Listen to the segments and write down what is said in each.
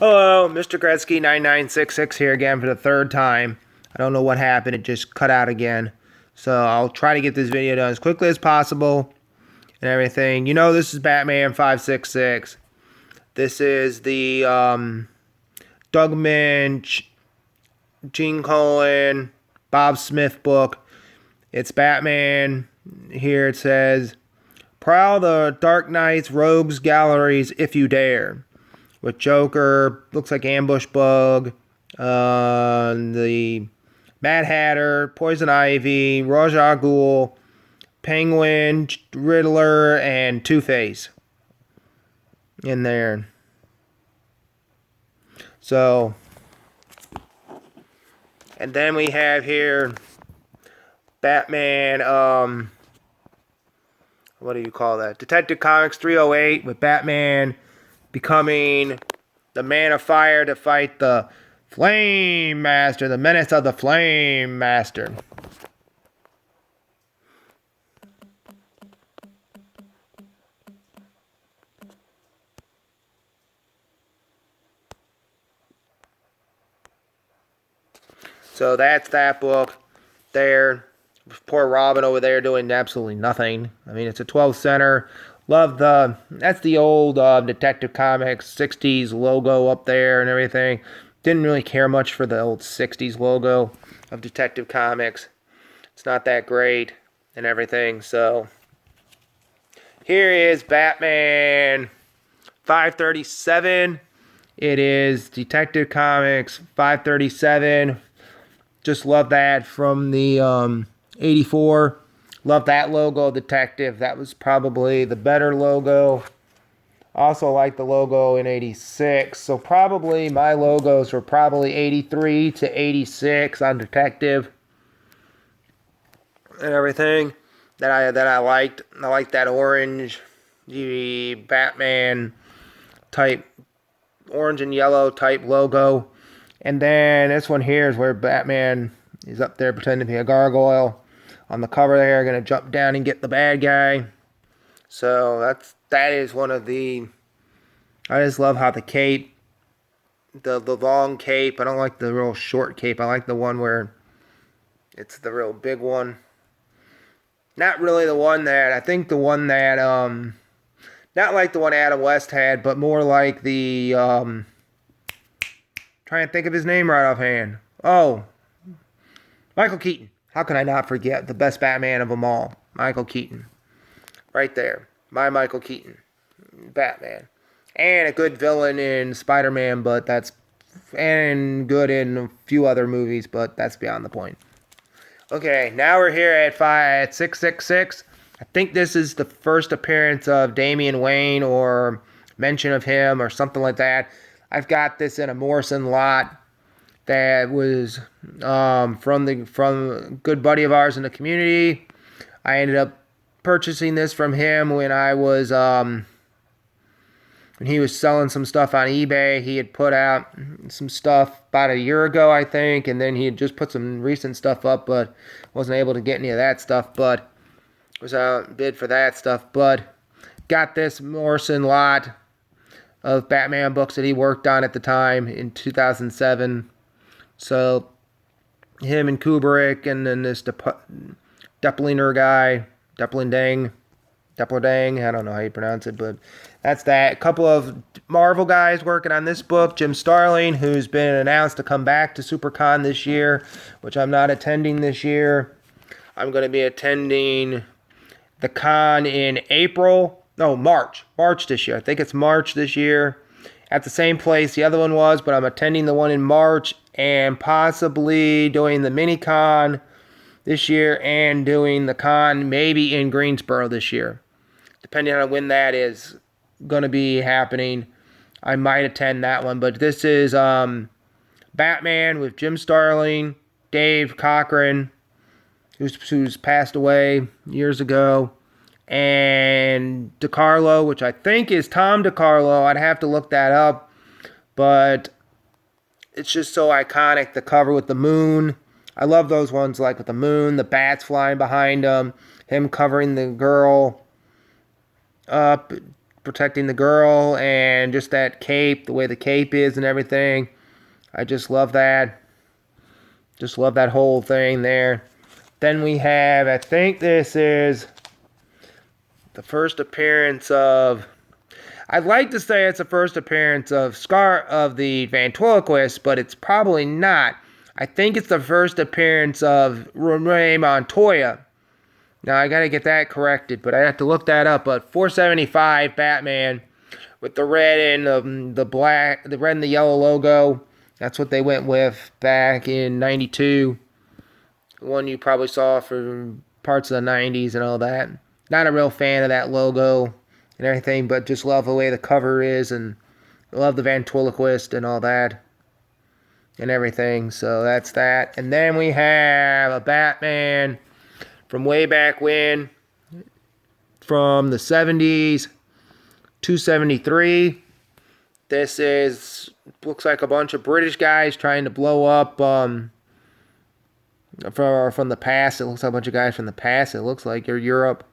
Hello, Mr. Gretzky 9966 here again for the third time. I don't know what happened, it just cut out again. So I'll try to get this video done as quickly as possible and everything. You know this is Batman 566. This is the Doug Minch, Gene Colan, Bob Smith book. It's Batman. Here it says, prowl the Dark Knight's rogues galleries if you dare. With Joker, looks like Ambush Bug, the Mad Hatter, Poison Ivy, Ra's al Ghul, Penguin, Riddler, and Two-Face in there. So, and then we have here Batman, what do you call that? Detective Comics 308 with Batman becoming the Man of Fire to fight the Flame Master, the menace of the Flame Master. So that's that book there. Poor Robin over there doing absolutely nothing. I mean, it's a 12 center. Love that's the old Detective Comics 60s logo up there and everything. Didn't really care much for the old 60s logo of Detective Comics. It's not that great and everything. So here is Batman 537. It is Detective Comics 537. Just love that from the 84. Love that logo, Detective. That was probably the better logo. Also like the logo in 86. So probably my logos were probably 83 to 86 on Detective and everything that I liked. I like that orange, the Batman type, orange and yellow type logo. And then this one here is where Batman is up there pretending to be a gargoyle. On the cover there, going to jump down and get the bad guy. So that is one of the... I just love how the cape, the long cape. I don't like the real short cape. I like the one where it's the real big one. Not really the one that... I think the one that... not like the one Adam West had, but more like the... trying to think of his name right offhand. Oh, Michael Keaton. How can I not forget the best Batman of them all? Michael Keaton. Right there. My Michael Keaton. Batman. And a good villain in Spider-Man, but that's... and good in a few other movies, but that's beyond the point. Okay, now we're here at 666. I think this is the first appearance of Damian Wayne or mention of him or something like that. I've got this in a Morrison lot that was from a good buddy of ours in the community. I ended up purchasing this from him when I was when he was selling some stuff on eBay. He had put out some stuff about a year ago, I think, and then he had just put some recent stuff up, but wasn't able to get any of that stuff, but was outbid for that stuff. But got this Morrison lot of Batman books that he worked on at the time in 2007. So, him and Kubrick, and then this Deppelinger guy, Deppelindang, I don't know how you pronounce it, but that's that. A couple of Marvel guys working on this book. Jim Starlin, who's been announced to come back to SuperCon this year, which I'm not attending this year. I'm going to be attending the con in March this year. I think it's March this year. At the same place the other one was, but I'm attending the one in March and possibly doing the mini-con this year and doing the con maybe in Greensboro this year. Depending on when that is going to be happening, I might attend that one. But this is Batman with Jim Starlin, Dave Cochran, who's passed away years ago, and DeCarlo, which I think is Tom DeCarlo. I'd have to look that up, but it's just so iconic. The cover with the moon. I love those ones, like with the moon, the bats flying behind him covering the girl up, protecting the girl, and just that cape, the way the cape is and everything. I just love that. Just love that whole thing there. Then we have, I think this is the first appearance of, I'd like to say it's the first appearance of the ventriloquist, but it's probably not. I think it's the first appearance of Renee Montoya. Now I gotta get that corrected, but I have to look that up. But 475 Batman with the red and the black, the red and the yellow logo. That's what they went with back in '92. One you probably saw for parts of the '90s and all that. Not a real fan of that logo and everything, but just love the way the cover is, and love the ventriloquist and all that and everything. So that's that. And then we have a Batman from way back when, from the 70s, 273. This looks like a bunch of British guys trying to blow up from the past. It looks like a bunch of guys from the past. It looks like you're Europe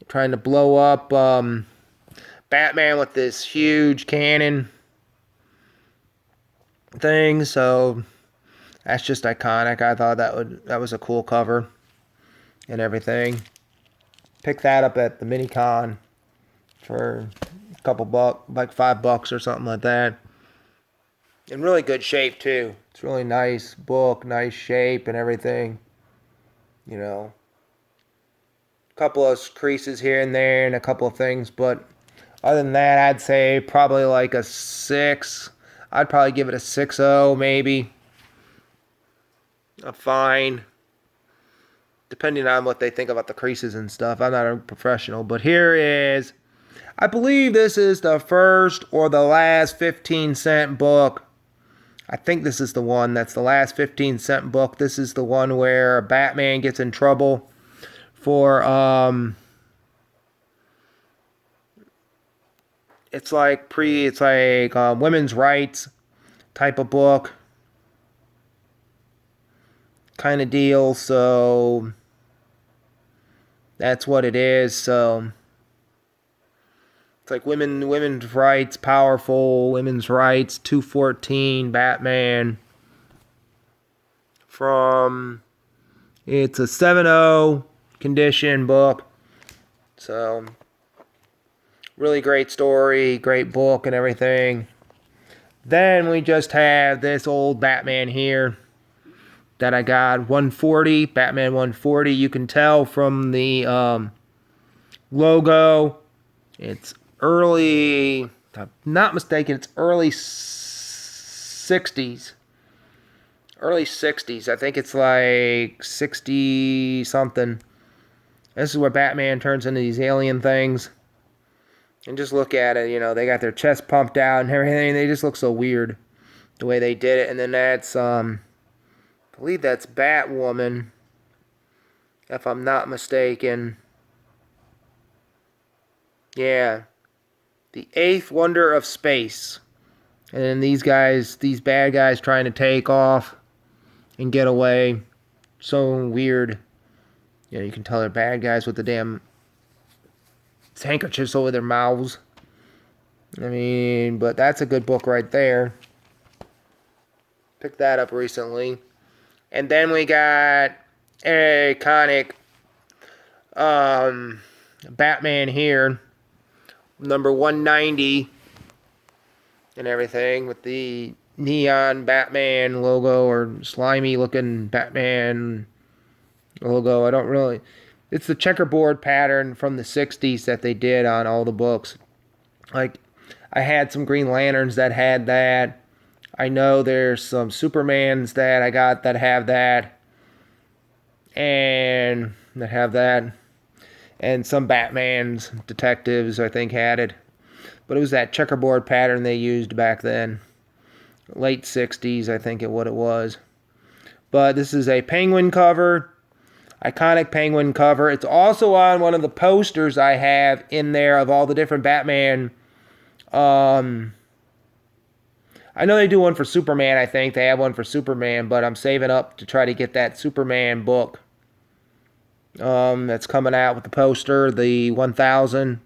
trying to blow up Batman with this huge cannon thing. So that's just iconic. I thought that was a cool cover and everything. Picked that up at the Minicon for a couple bucks, like $5 or something like that. In really good shape too. It's really nice book, nice shape and everything. You know, a couple of creases here and there and a couple of things, but other than that, I'd say probably like a 6. I'd probably give it a 6.0 maybe. A fine. Depending on what they think about the creases and stuff. I'm not a professional, but here is, I believe this is the first or the last 15-cent book. I think this is the one that's the last 15-cent book. This is the one where Batman gets in trouble for it's like women's rights type of book kind of deal. So that's what it is. So it's like women's rights, powerful women's rights, 214 Batman. It's a 7.0 condition book. So really great story, great book and everything. Then we just have this old Batman here that I got, 140, Batman 140. You can tell from the logo, it's early, if I'm not mistaken, it's early 60s. Early 60s. I think it's like 60 something. This is where Batman turns into these alien things. And just look at it, you know, they got their chest pumped out and everything. They just look so weird the way they did it. And then that's, I believe that's Batwoman, if I'm not mistaken. Yeah. The eighth wonder of space. And then these bad guys trying to take off and get away. So weird. You know, you can tell they're bad guys with the damn handkerchiefs over their mouths. I mean, but that's a good book right there. Picked that up recently. And then we got a iconic Batman here. Number 190 and everything with the neon Batman logo or slimy looking Batman logo. It's the checkerboard pattern from the 60s that they did on all the books. Like, I had some Green Lanterns that had that. I know there's some Supermans that I got that have that. And some Batman's detectives, I think, had it. But it was that checkerboard pattern they used back then. Late 60s, I think what it was. But this is a Penguin cover. Iconic Penguin cover. It's also on one of the posters I have in there of all the different Batman. I know they do one for Superman, I think. They have one for Superman, but I'm saving up to try to get that Superman book. That's coming out with the poster, the 1000.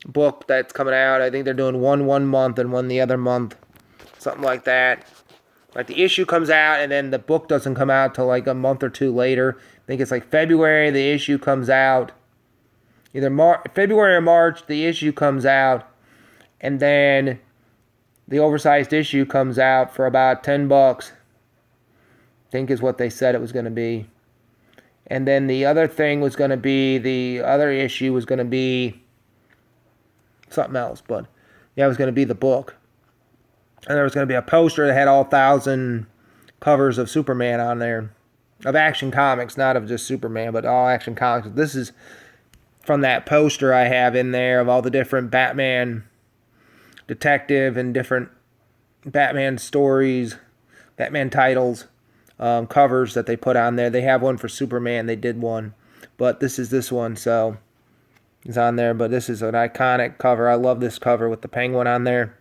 book that's coming out. I think they're doing one month and one the other month. Something like that. Like the issue comes out and then the book doesn't come out till like a month or two later. I think it's like February the issue comes out. Either February or March the issue comes out. And then the oversized issue comes out for about $10. I think is what they said it was going to be. And then the other thing was going to be, the other issue was going to be something else. But yeah, it was going to be the book. And there was going to be a poster that had all 1,000 covers of Superman on there. Of Action Comics, not of just Superman, but all Action Comics. This is from that poster I have in there of all the different Batman detective and different Batman stories, Batman titles, covers that they put on there. They have one for Superman. They did one. But this is this one, so it's on there. But this is an iconic cover. I love this cover with the penguin on there.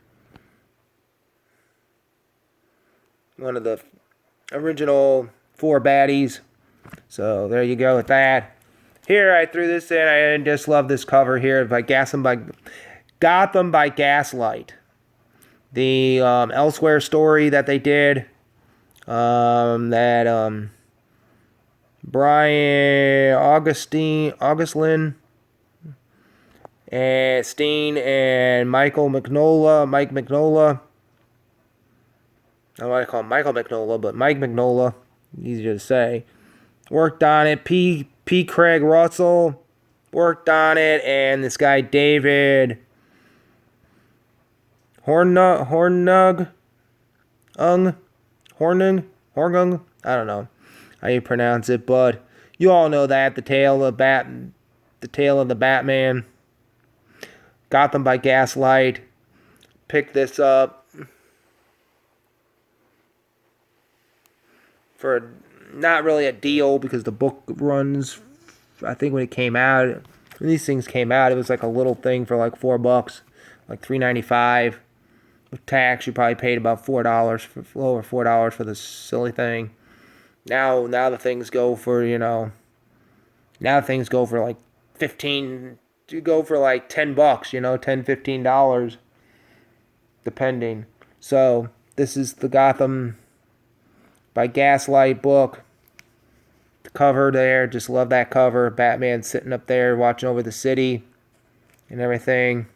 One of the original 4 baddies. So there you go with that. Here I threw this in. I just love this cover here by Gotham by Gaslight. The Elsewhere story that they did. That Brian Augustin and Steen and Mike Mignola. I don't want to call him Michael Mignola, but Mike Mignola, easier to say, worked on it. P. Craig Russell worked on it, and this guy David Hornung, I don't know how you pronounce it, but you all know that the tale of the Batman. Gotham by Gaslight. Picked this up for not really a deal because the book runs, I think when these things came out, it was like a little thing for like $4, like $3.95. With tax, you probably paid about $4, over $4 for this silly thing. Now the things go for, like 15, you go for like $10, $10, $15, depending. So this is the Gotham by Gaslight book. The cover there, just love that cover. Batman sitting up there watching over the city and everything.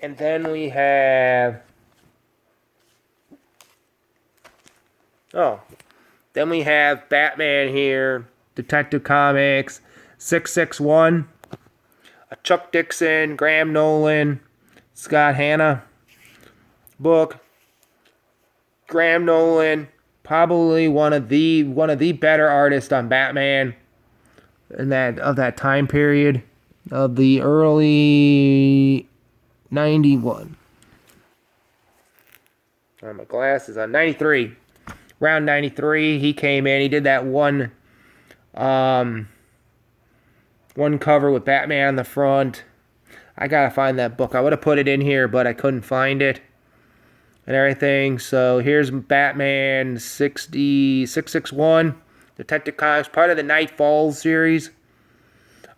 And then we have Batman here, Detective Comics 661, a Chuck Dixon, Graham Nolan, Scott Hanna book. Graham Nolan, probably one of the better artists on Batman in that time period of the early 91. My glasses on 93. Around 93, he came in. He did that one cover with Batman on the front. I gotta find that book. I would have put it in here, but I couldn't find it. And everything. So here's Batman 661, Detective Comics, part of the Night Falls series.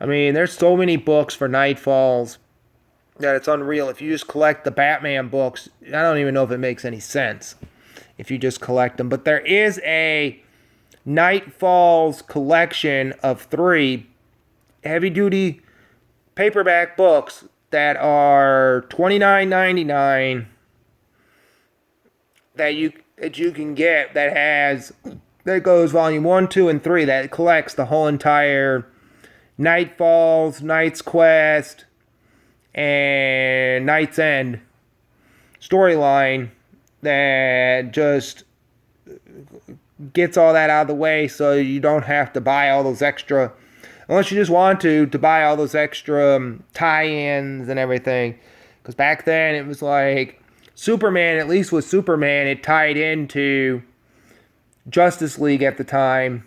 I mean, there's so many books for Night Falls that it's unreal. If you just collect the Batman books, I don't even know if it makes any sense if you just collect them. But there is a Night Falls collection of 3 heavy-duty paperback books that are $29.99 that you can get, that goes volume 1, 2, and 3, that collects the whole entire Night Falls, Knight's Quest, and Knight's End storyline, that just gets all that out of the way so you don't have to buy all those extra, unless you just want to buy all those extra tie-ins and everything. Because back then it was like Superman, at least with Superman, it tied into Justice League at the time.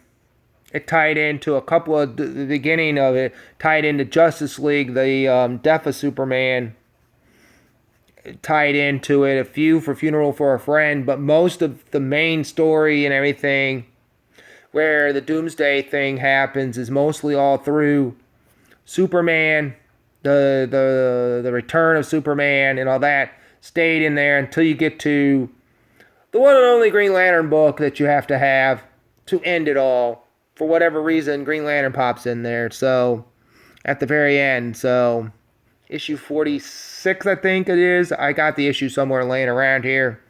It tied into a couple of the beginning of it, tied into Justice League, the Death of Superman. It tied into it, a few for Funeral for a Friend, but most of the main story and everything where the Doomsday thing happens is mostly all through Superman, the return of Superman and all that stayed in there until you get to the one and only Green Lantern book that you have to end it all. For whatever reason, Green Lantern pops in there. So, at the very end. So, issue 46, I think it is. I got the issue somewhere laying around here.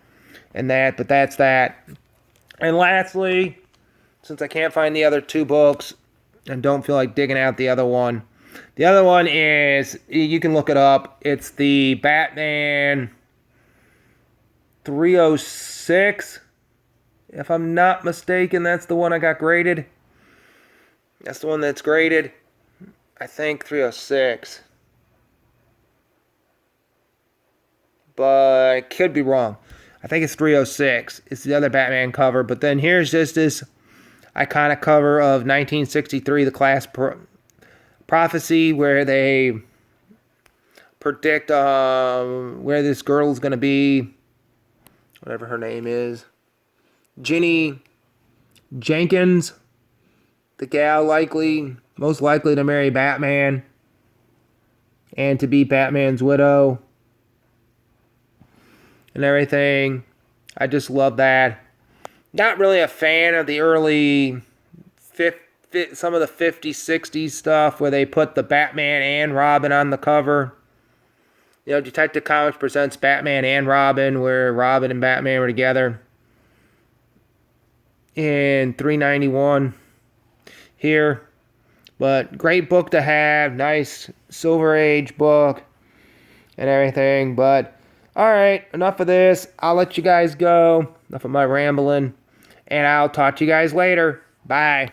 But that's that. And lastly, since I can't find the other two books and don't feel like digging out the other one is, you can look it up. It's the Batman 306. If I'm not mistaken, that's the one I got graded. That's the one that's graded. I think 306. But I could be wrong. I think it's 306. It's the other Batman cover. But then here's just this iconic cover of 1963, the Class Prophecy, where they predict where this girl is going to be. Whatever her name is. Ginny Jenkins. The gal most likely to marry Batman. And to be Batman's widow. And everything. I just love that. Not really a fan of the early some of the 50s, 60s stuff where they put the Batman and Robin on the cover. You know, Detective Comics presents Batman and Robin, where Robin and Batman were together in 391 here. But great book to have. Nice Silver Age book and everything. But alright, enough of this. I'll let you guys go. Enough of my rambling. And I'll talk to you guys later. Bye.